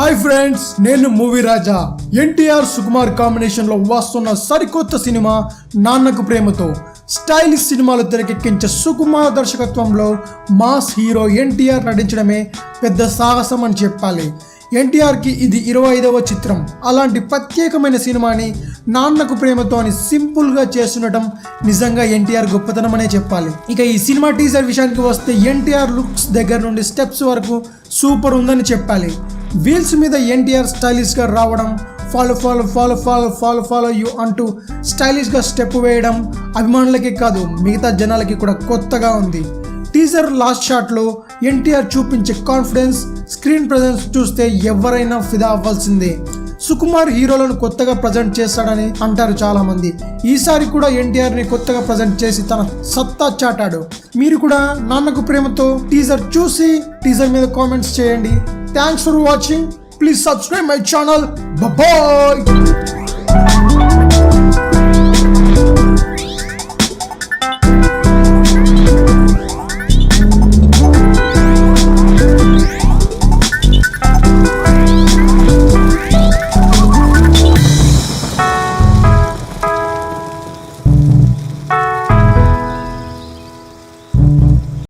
Hi friends, నేను movie రాజా. NTR Sukumar combination లో వస్తున్న సరికొత్త సినిమా నాన్నకు ప్రేమతో స్టైలిష్ సినిమాలు తెరకెక్కించే సుకుమార్ దర్శకత్వంలో మాస్ హీరో ఎన్టీఆర్ నటించడమే పెద్ద సాహసం అని చెప్పాలి. ఎన్టీఆర్కి ఇది 25వ చిత్రం. అలాంటి ప్రత్యేకమైన సినిమాని నాన్నకు ప్రేమతో అని సింపుల్గా చేస్తుండటం నిజంగా ఎన్టీఆర్ గొప్పతనం అనే చెప్పాలి. ఇక ఈ సినిమా టీజర్ విషయానికి వస్తే ఎన్టీఆర్ లుక్స్ దగ్గర నుండి స్టెప్స్ వరకు సూపర్ ఉందని చెప్పాలి. వీల్స్ మీద ఎన్టీఆర్ స్టైలిష్గా రావడం, follow follow follow follow follow follow you అంటూ స్టైలిష్గా స్టెప్ వేయడం అభిమానులకే కాదు మిగతా జనాలకి కూడా కొత్తగా ఉంది. టీజర్ లాస్ట్ షాట్లో ఎన్టీఆర్ చూపించే కాన్ఫిడెన్స్, స్క్రీన్ ప్రెజెన్స్ చూస్తే ఎవరైనా ఫిదా అవ్వాల్సిందే. సుకుమార్ హీరోలను కొత్తగా ప్రజెంట్ చేస్తాడని అంటారు చాలా మంది. ఈసారి కూడా ఎన్టీఆర్ని కొత్తగా ప్రజెంట్ చేసి తన సత్తా చాటాడు. మీరు కూడా నాన్నకు ప్రేమతో టీజర్ చూసి టీజర్ మీద కామెంట్స్ చేయండి. Thanks for watching. Please subscribe my channel. Bye.